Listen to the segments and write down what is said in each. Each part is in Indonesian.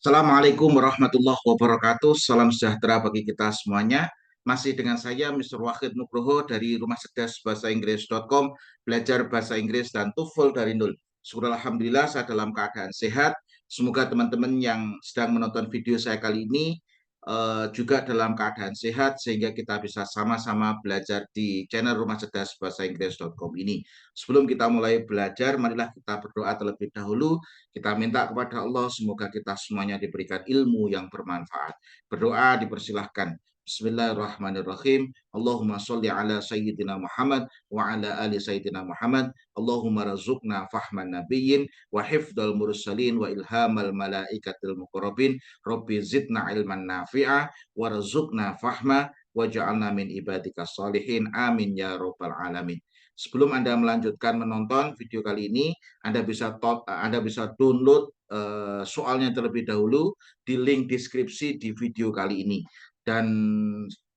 Assalamualaikum warahmatullahi wabarakatuh. Salam sejahtera bagi kita semuanya. Masih dengan saya, Mr. Wahid Nugroho dari Rumah Cerdas Bahasa Inggris.com, belajar bahasa Inggris dan TOEFL dari nol. Syukur Alhamdulillah saya dalam keadaan sehat. Semoga teman-teman yang sedang menonton video saya kali ini juga dalam keadaan sehat sehingga kita bisa sama-sama belajar di channel Rumah Cerdas Bahasa Inggris.com ini. Sebelum kita mulai belajar, marilah kita berdoa terlebih dahulu. Kita minta kepada Allah semoga kita semuanya diberikan ilmu yang bermanfaat. Berdoa dipersilahkan. Bismillahirrahmanirrahim. Allahumma sholli ala sayyidina Muhammad wa ala ali sayyidina Muhammad. Allahumma razukna fahman nabiyyin wa hifdal mursalin wa ilhamal malaikatil muqarrabin. Rabbi zidna ilman nafi'a warzuqna fahma waj'alna min ibadika salihin. Amin ya rabbal alamin. Sebelum Anda melanjutkan menonton video kali ini, Anda bisa download soalnya terlebih dahulu di link deskripsi di video kali ini. Dan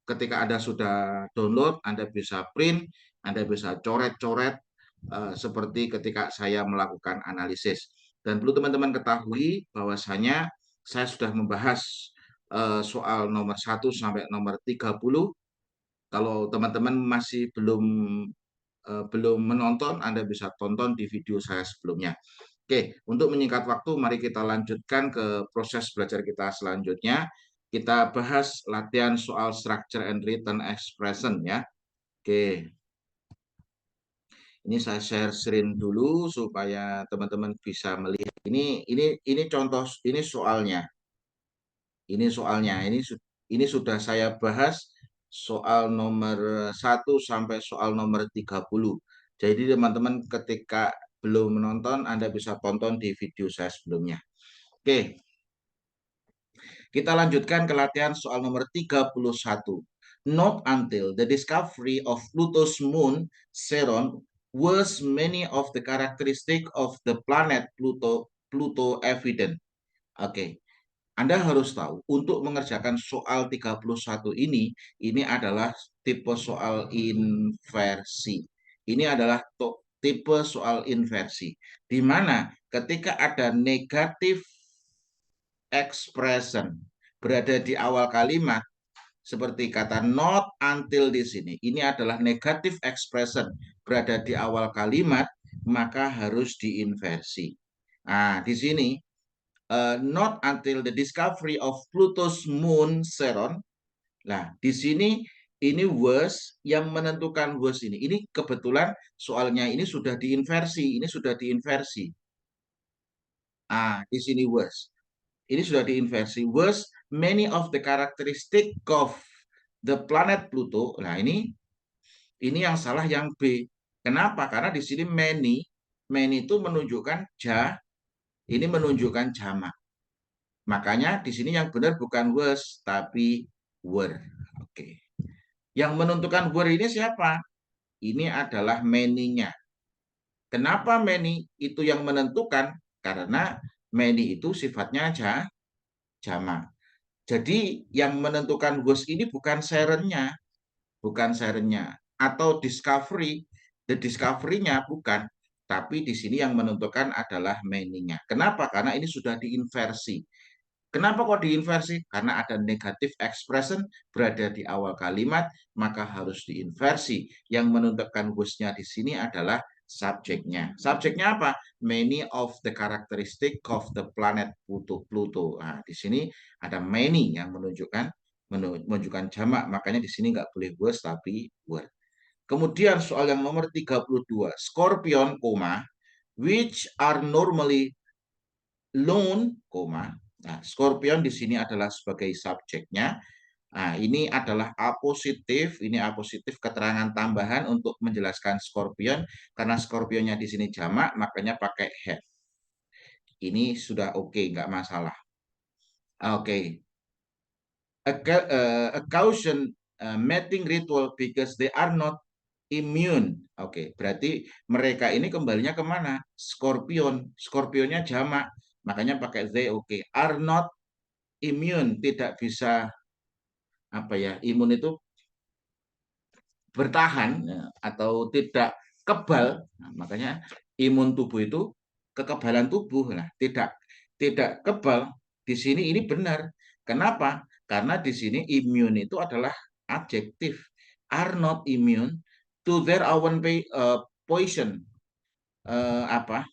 ketika Anda sudah download, Anda bisa print, Anda bisa coret-coret seperti ketika saya melakukan analisis. Dan perlu teman-teman ketahui bahwasanya saya sudah membahas soal nomor 1 sampai nomor 30. Kalau teman-teman masih belum menonton, Anda bisa tonton di video saya sebelumnya. Oke, untuk menyingkat waktu, mari kita lanjutkan ke proses belajar kita selanjutnya. Kita bahas latihan soal structure and written expression ya. Oke, ini saya share screen dulu supaya teman-teman bisa melihat. Ini contoh, ini soalnya. Ini sudah saya bahas soal nomor 1 sampai soal nomor 30. Jadi teman-teman ketika belum menonton, Anda bisa tonton di video saya sebelumnya. Oke, kita lanjutkan ke latihan soal nomor 31. Not until the discovery of Pluto's moon, Charon, was many of the characteristic of the planet Pluto evident. Oke, Anda harus tahu, untuk mengerjakan soal 31 ini adalah tipe soal inversi. Ini adalah tipe soal inversi, di mana ketika ada negatif expression berada di awal kalimat, seperti kata not until di sini, ini adalah negatif expression berada di awal kalimat, maka harus diinversi. Nah, di sini not until the discovery of Pluto's moon Charon. Nah, di sini ini was yang menentukan was ini. Ini kebetulan soalnya ini sudah diinversi, di sini was. Ini sudah diinversi. Was many of the characteristic of the planet Pluto. Nah, ini yang salah yang B. Kenapa? Karena di sini many itu menunjukkan ini menunjukkan jamak. Makanya di sini yang benar bukan was tapi were. Oke. Yang menentukan were ini siapa? Ini adalah many-nya. Kenapa many itu yang menentukan? Karena many itu sifatnya jamak. Jadi yang menentukan was ini bukan Charon-nya, atau the discovery-nya bukan, tapi di sini yang menentukan adalah many-nya. Kenapa? Karena ini sudah diinversi. Kenapa kok diinversi? Karena ada negatif expression berada di awal kalimat, maka harus diinversi. Yang menentukan was-nya di sini adalah subjeknya. Subjeknya apa? Many of the characteristic of the planet Pluto. Nah, di sini ada many yang menunjukkan jamak, makanya di sini nggak boleh was tapi were. Kemudian soal yang nomor 32, Scorpion, which are normally lone, Nah, Scorpion di sini adalah sebagai subjeknya. Nah, ini adalah A positif, keterangan tambahan untuk menjelaskan Scorpion, karena Scorpionnya di sini jamak, makanya pakai have. Ini sudah oke, nggak masalah. Oke. A caution mating ritual because they are not immune. Oke, berarti mereka ini kembalinya kemana? Scorpion. Scorpionnya jamak, makanya pakai they. Oke. Are not immune, tidak bisa imun itu bertahan atau tidak kebal. Nah, makanya imun tubuh itu kekebalan tubuh. Nah, tidak kebal di sini ini benar. Kenapa? Karena di sini immune itu adalah adjektif. Are not immune to their own poison. Apa?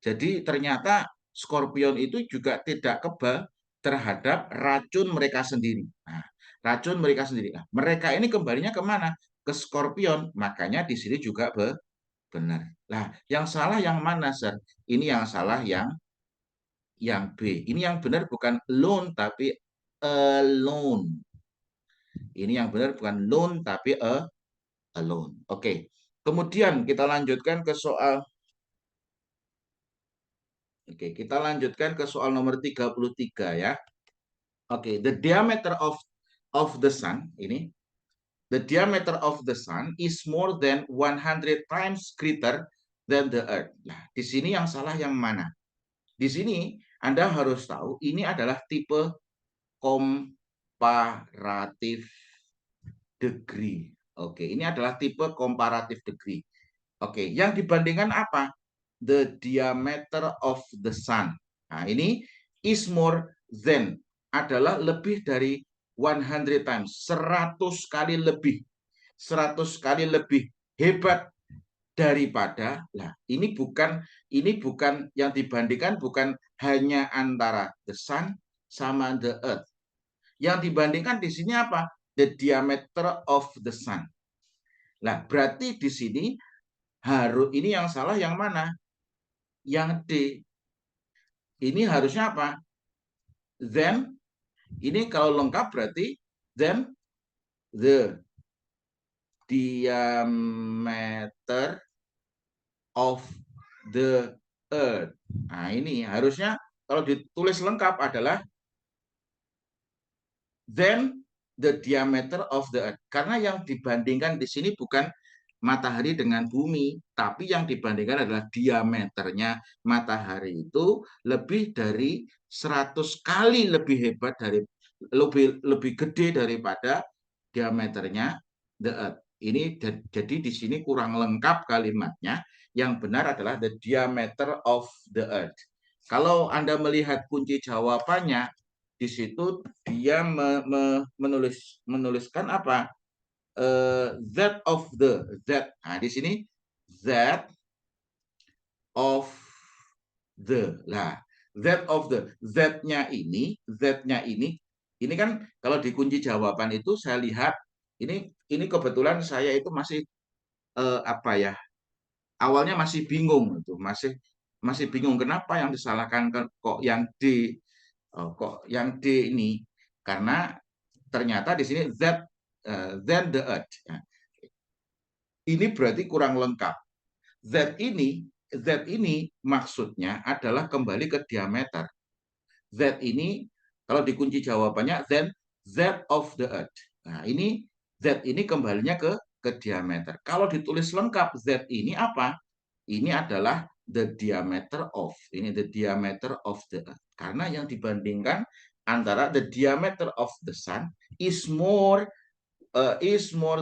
Jadi ternyata Scorpion itu juga tidak kebal terhadap racun mereka sendiri. Nah, racun mereka sendiri. Nah, mereka ini kembalinya kemana? Ke Scorpion. Makanya di sini juga benar. Nah, yang salah yang mana, Sir? Ini yang salah yang B. Ini yang benar bukan alone tapi alone. Ini yang benar bukan lone tapi alone. Oke. Kemudian kita lanjutkan ke soal Oke, kita lanjutkan ke soal nomor 33 ya. Oke, the diameter of the sun ini the diameter of the sun is more than 100 times greater than the earth. Nah, di sini yang salah yang mana? Di sini Anda harus tahu ini adalah tipe comparative degree. Oke, ini adalah tipe comparative degree. Oke, yang dibandingkan apa? The diameter of the sun. Nah, ini is more than adalah lebih dari 100 times, 100 kali lebih. 100 kali lebih hebat daripada. Nah, ini bukan yang dibandingkan bukan hanya antara the sun sama the earth. Yang dibandingkan di sini apa? The diameter of the sun. Nah, berarti di sini ini yang salah yang mana? Yang D. Ini harusnya apa? Then ini kalau lengkap berarti then the diameter of the earth. Nah, ini harusnya kalau ditulis lengkap adalah then the diameter of the earth. Karena yang dibandingkan di sini bukan matahari dengan bumi, tapi yang dibandingkan adalah diameternya matahari itu lebih dari 100 kali lebih hebat lebih gede daripada diameternya the earth. Ini jadi di sini kurang lengkap kalimatnya. Yang benar adalah the diameter of the earth. Kalau Anda melihat kunci jawabannya di situ dia menuliskan apa? Z of the Z. Nah, di sini Z of the. Nah, Z of the Z-nya ini kan kalau dikunci jawaban itu saya lihat ini kebetulan saya itu masih apa ya? Awalnya masih bingung itu, masih bingung kenapa yang disalahkan kok yang D. Kok yang D ini karena ternyata di sini Z then the earth. Nah, ini berarti kurang lengkap. Z ini maksudnya adalah kembali ke diameter. Z ini kalau dikunci jawabannya then Z of the earth. Nah, ini Z ini kembalinya ke diameter. Kalau ditulis lengkap Z ini apa? Ini adalah the diameter of. Ini the diameter of the earth. Karena yang dibandingkan antara the diameter of the sun is more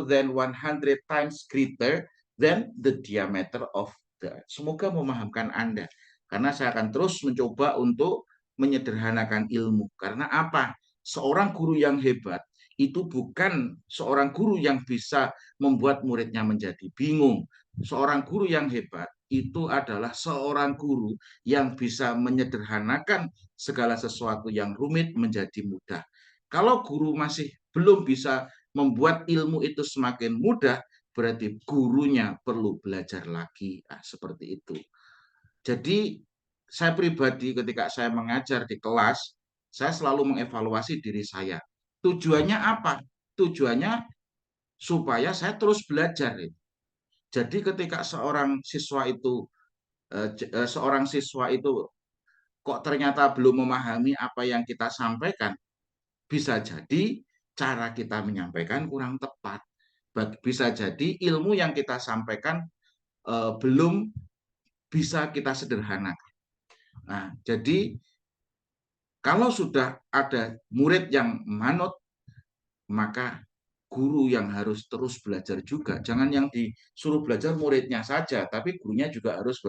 than 100 times greater than the diameter of the earth. Semoga memahamkan Anda. Karena saya akan terus mencoba untuk menyederhanakan ilmu. Karena apa? Seorang guru yang hebat itu bukan seorang guru yang bisa membuat muridnya menjadi bingung. Seorang guru yang hebat itu adalah seorang guru yang bisa menyederhanakan segala sesuatu yang rumit menjadi mudah. Kalau guru masih belum bisa membuat ilmu itu semakin mudah, berarti gurunya perlu belajar lagi. Nah, seperti itu. Jadi saya pribadi ketika saya mengajar di kelas, saya selalu mengevaluasi diri saya. Tujuannya apa? Tujuannya supaya saya terus belajar. Jadi ketika seorang siswa itu kok ternyata belum memahami apa yang kita sampaikan, bisa jadi cara kita menyampaikan kurang tepat. Bisa jadi ilmu yang kita sampaikan belum bisa kita sederhanakan. Nah, jadi kalau sudah ada murid yang manut, maka guru yang harus terus belajar juga. Jangan yang disuruh belajar muridnya saja, tapi gurunya juga harus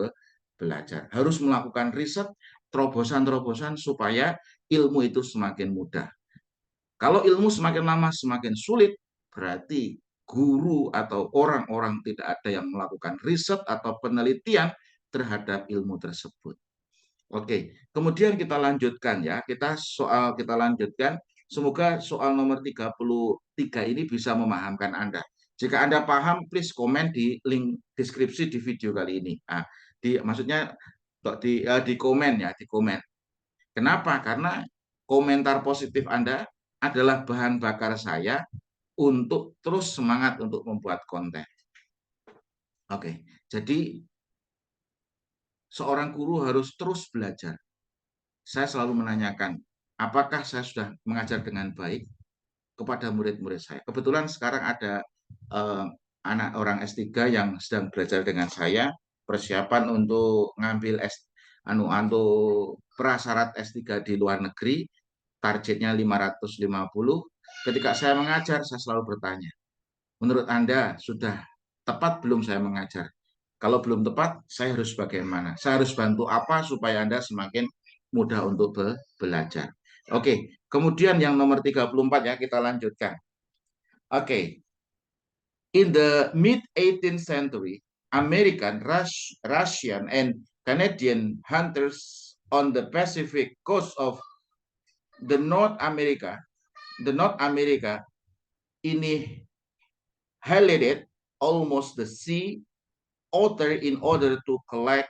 belajar. Harus melakukan riset, terobosan-terobosan supaya ilmu itu semakin mudah. Kalau ilmu semakin lama semakin sulit, berarti guru atau orang-orang tidak ada yang melakukan riset atau penelitian terhadap ilmu tersebut. Oke, kemudian kita lanjutkan ya. Kita lanjutkan. Semoga soal nomor 33 ini bisa memahamkan Anda. Jika Anda paham, please komen di link deskripsi di video kali ini. Nah, maksudnya di komen ya, di komen. Kenapa? Karena komentar positif Anda adalah bahan bakar saya untuk terus semangat untuk membuat konten. Oke, jadi seorang guru harus terus belajar. Saya selalu menanyakan, apakah saya sudah mengajar dengan baik kepada murid-murid saya. Kebetulan sekarang ada anak orang S3 yang sedang belajar dengan saya, persiapan untuk ngambil untuk prasyarat S3 di luar negeri, targetnya 550. Ketika saya mengajar, saya selalu bertanya, menurut Anda sudah tepat belum saya mengajar? Kalau belum tepat, saya harus bagaimana? Saya harus bantu apa supaya Anda semakin mudah untuk belajar. Oke, kemudian yang nomor 34 ya, kita lanjutkan. Oke. In the mid-18th century, American, Russian, and Canadian hunters on the Pacific coast of the North America inhabited almost the sea otter in order to collect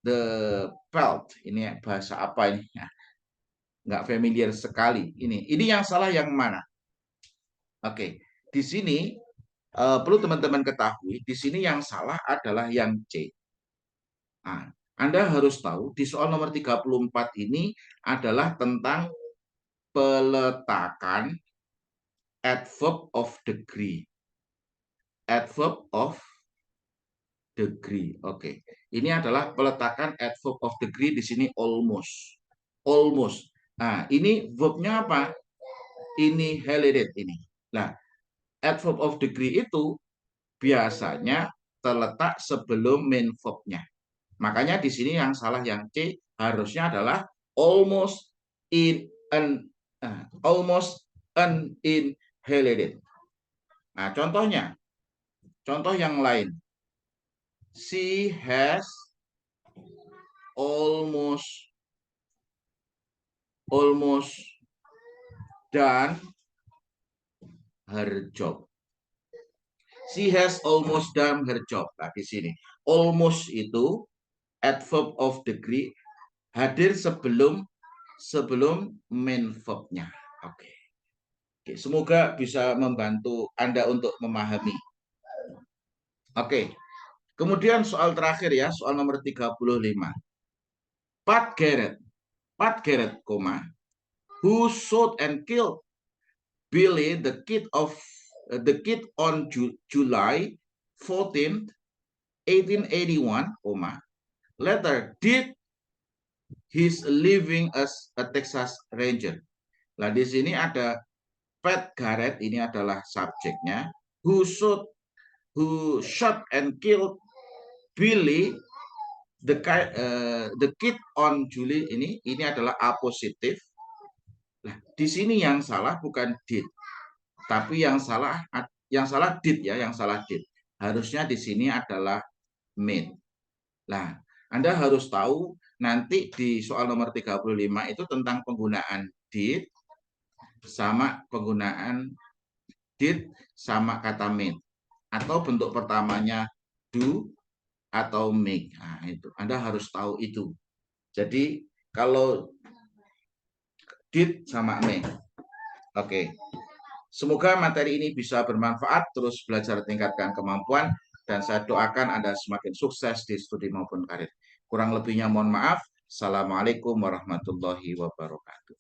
the pelt. Ini bahasa apa ini? Nggak familiar sekali. Ini yang salah yang mana? Oke, di sini perlu teman-teman ketahui, di sini yang salah adalah yang C. Nah, Anda harus tahu di soal nomor 34 ini adalah tentang peletakan adverb of degree. Adverb of degree. Oke. Ini adalah peletakan adverb of degree di sini almost. Almost. Nah, ini verbnya apa? Ini inherited ini. Nah, adverb of degree itu biasanya terletak sebelum main verb-nya. Makanya di sini yang salah yang C harusnya adalah almost uninherited. Nah, contoh yang lain. She has almost done her job. She has almost done her job. Nah, di sini almost itu adverb of degree hadir sebelum main verb-nya. Oke. Semoga bisa membantu Anda untuk memahami. Oke. Kemudian soal terakhir ya, soal nomor 35. Pat Garrett, who shot and killed Billy the kid on July 14th, 1881, later did his living as a Texas Ranger. Nah, di sini ada Pat Garrett, ini adalah subjeknya, who shot and killed Billy the kid on July, ini adalah A positif. Nah, di sini yang salah bukan did, tapi yang salah did ya, yang salah did. Harusnya di sini adalah made. Nah, Anda harus tahu nanti di soal nomor 35 itu tentang penggunaan did sama penggunaan did sama kata made. Atau bentuk pertamanya do atau make. Nah, itu Anda harus tahu itu. Jadi kalau did sama make. Oke. Semoga materi ini bisa bermanfaat, terus belajar tingkatkan kemampuan, dan saya doakan Anda semakin sukses di studi maupun karir. Kurang lebihnya mohon maaf. Assalamualaikum warahmatullahi wabarakatuh.